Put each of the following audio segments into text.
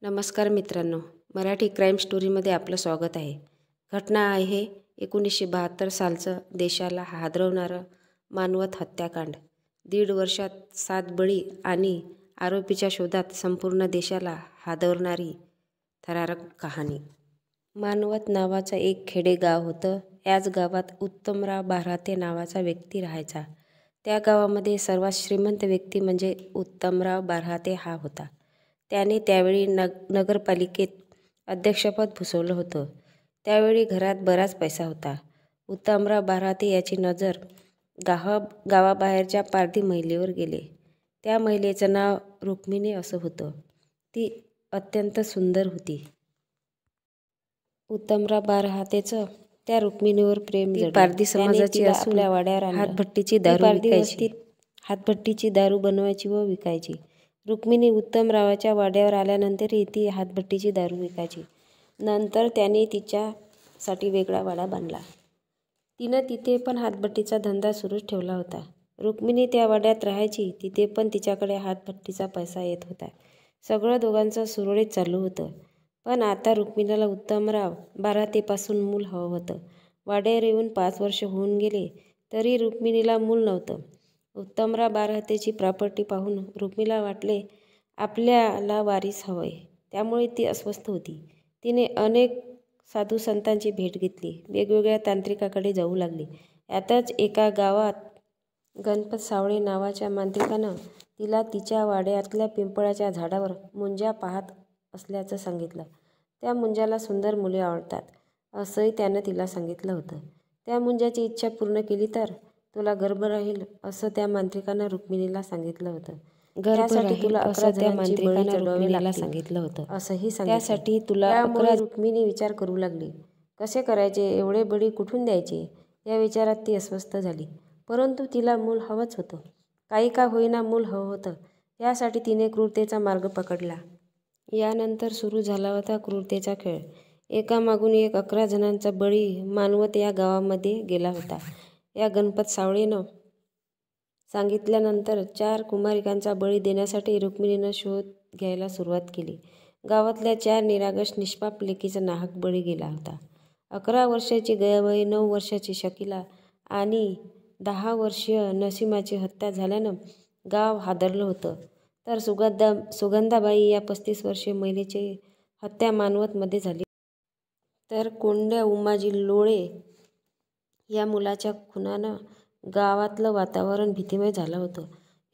नमस्कार मित्रांनो, मराठी क्राईम स्टोरीमध्ये आपलं स्वागत आहे. घटना आहे 1972 सालचं देशाला हादरवणारं मानवत हत्याकांड. 1.5 वर्षात 7 बळी आणि आरोपीच्या शोधात संपूर्ण देशाला हादरवणारी थरारक कहाणी. मानवत नावाचं एक खेडेगाव होतं. याच गावात उत्तमराव बाऱ्हाते नावाचा व्यक्ती राहायचा. त्या गावामध्ये सर्वात श्रीमंत व्यक्ती म्हणजे उत्तमराव बाऱ्हाते हा होता. त्याने त्यावेळी नगरपालिकेत अध्यक्षपद भूषवलं होतं. त्यावेळी घरात बराच पैसा होता. उत्तमराव बाऱ्हाते याची नजर गावाबाहेरच्या पारधी महिलेवर गेले. त्या महिलेचं नाव रुक्मिणी असं होतं. ती अत्यंत सुंदर होती. उत्तमराव बाऱ्हातेचं त्या रुक्मिणीवर प्रेम जडलं. पारधी समाजाची असून हातभट्टीची दारू विकायची. हातभट्टीची दारू बनवायची व विकायची. रुक्मिणी उत्तमरावाच्या वाड्यावर आल्यानंतरही ती हातभट्टीची दारू विकायची. नंतर त्याने तिच्यासाठी वेगळा वाडा बांधला. तिनं तिथे पण हातभट्टीचा धंदा सुरूच ठेवला होता. रुक्मिणी त्या वाड्यात राहायची. तिथे पण तिच्याकडे हातभट्टीचा पैसा येत होता. सगळं दोघांचं सुरळीत चालू होतं. पण आता रुक्मिणीला उत्तमराव बाऱ्हातेपासून मूल हवं होतं. वाड्यावर येऊन 5 वर्ष होऊन गेले तरी रुक्मिणीला मूल नव्हतं. उत्तमराव बाऱ्हातेची प्रॉपर्टी पाहून रुक्मिणीला वाटले आपल्याला वारीस हवंय. त्यामुळे ती अस्वस्थ होती. तिने अनेक साधू संतांची भेट घेतली. वेगवेगळ्या तांत्रिकाकडे जाऊ लागली. यातच एका गावात गणपत सावळे नावाच्या मांत्रिकानं तिला तिच्या वाड्यातल्या पिंपळाच्या झाडावर मुंजा पाहत असल्याचं सांगितलं. त्या मुंजाला सुंदर मुले आवडतात असंही त्यानं तिला सांगितलं होतं. त्या मुंजाची इच्छा पूर्ण केली तर तुला गर्भ राहील असं त्या मांत्रिकानं रुक्मिणीला सांगितलं होतं. त्यासाठी तुला 11 जणांची बळी चढवावी सांगितलं होतं असंही सांगितलं. त्यासाठी तुला 11. रुक्मिणी विचार करू लागली. कसे करायचे, एवढे बळी कुठून द्यायचे या विचारात ती अस्वस्थ झाली. परंतु तिला मूल हवंच होतं. काही का होईना मूल हवं होतं. यासाठी तिने क्रूरतेचा मार्ग पकडला. यानंतर सुरू झाला होता क्रूरतेचा खेळ. एकामागून एक 11 जणांचा बळी मानवत या गावामध्ये गेला होता. या गणपत सावळेनं सांगितल्यानंतर 4 कुमारिकांचा बळी देण्यासाठी रुक्मिणीनं शोध घ्यायला सुरुवात केली. गावातल्या 4 निरागस निष्पाप लेकीचा नाहक बळी गेला होता. 11 वर्षाची गयाबाई, 9 वर्षाची शकिला आणि 10 वर्षीय नसीमाची हत्या झाल्यानं गाव हादरलं होतं. तर सुगंधाबाई या 35 वर्षीय महिलेची हत्या मानवतमध्ये झाली. तर कोंड्या उमाजी लोळे या मुलाच्या खुनानं गावातलं वातावरण भीतिमय झालं होतं.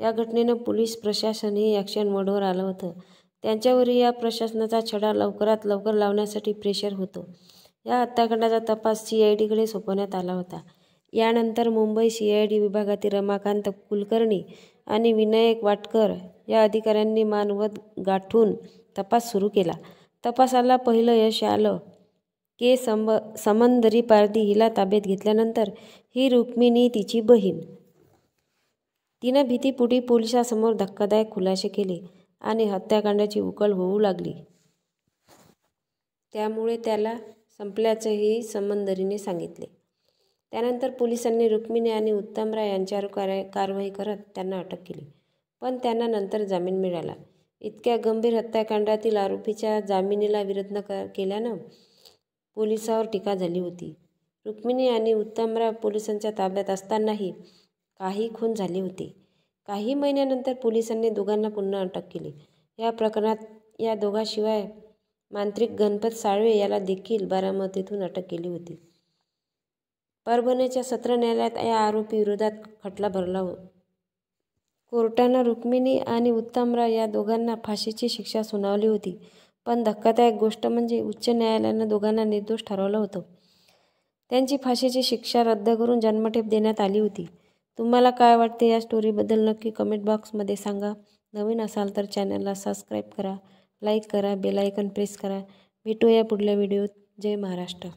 या घटनेनं पोलीस प्रशासनही ॲक्शन मोडवर आलं होतं. त्यांच्यावरही या प्रशासनाचा छडा लवकरात लवकर लावण्यासाठी प्रेशर होतं. या हत्याकांडाचा तपास CIDकडे सोपवण्यात आला होता. यानंतर मुंबई CID विभागातील रमाकांत कुलकर्णी आणि विनायक वाटकर या अधिकाऱ्यांनी मानवत गाठून तपास सुरू केला. तपासाला पहिलं यश आलं. समंदरी पारधी हिला ताब्यात घेतल्यानंतर ही रुक्मिणी तिची बहीण. तिनं भीतीपोटी पोलिसांसमोर धक्कादायक खुलासे केले आणि हत्याकांडाची उकल होऊ लागली. त्यामुळे त्याला संपल्याचंही समंदरीने सांगितले. त्यानंतर पोलिसांनी रुक्मिणी आणि उत्तमराव यांच्यावर कारवाई करत त्यांना अटक केली. पण त्यांना नंतर जामीन मिळाला. इतक्या गंभीर हत्याकांडातील आरोपीच्या जामिनाला विरोध न केल्यानं पोलिसांवर टीका झाली होती. रुक्मिणी आणि उत्तमराव पोलिसांच्या ताब्यात असतानाही काही खून झाले होते. काही महिन्यानंतर पोलिसांनी दोघांना पुन्हा अटक केली. या प्रकरणात या दोघांशिवाय मांत्रिक गणपत साळवे याला देखील बारामतीतून अटक केली होती. परभणीच्या सत्र न्यायालयात या आरोपी विरोधात खटला भरला. कोर्टानं रुक्मिणी आणि उत्तमराव या दोघांना फाशीची शिक्षा सुनावली होती. पण धक्कादायक गोष्ट म्हणजे उच्च न्यायालयानं दोघांना निर्दोष ठरवलं होतं. त्यांची फाशीची शिक्षा रद्द करून जन्मठेप देण्यात आली होती. तुम्हाला काय वाटते या स्टोरीबद्दल नक्की कमेंट बॉक्समध्ये सांगा. नवीन असाल तर चॅनलला सबस्क्राईब करा, लाईक करा, बेल आयकॉन प्रेस करा. भेटूया पुढल्या व्हिडिओत. जय महाराष्ट्र.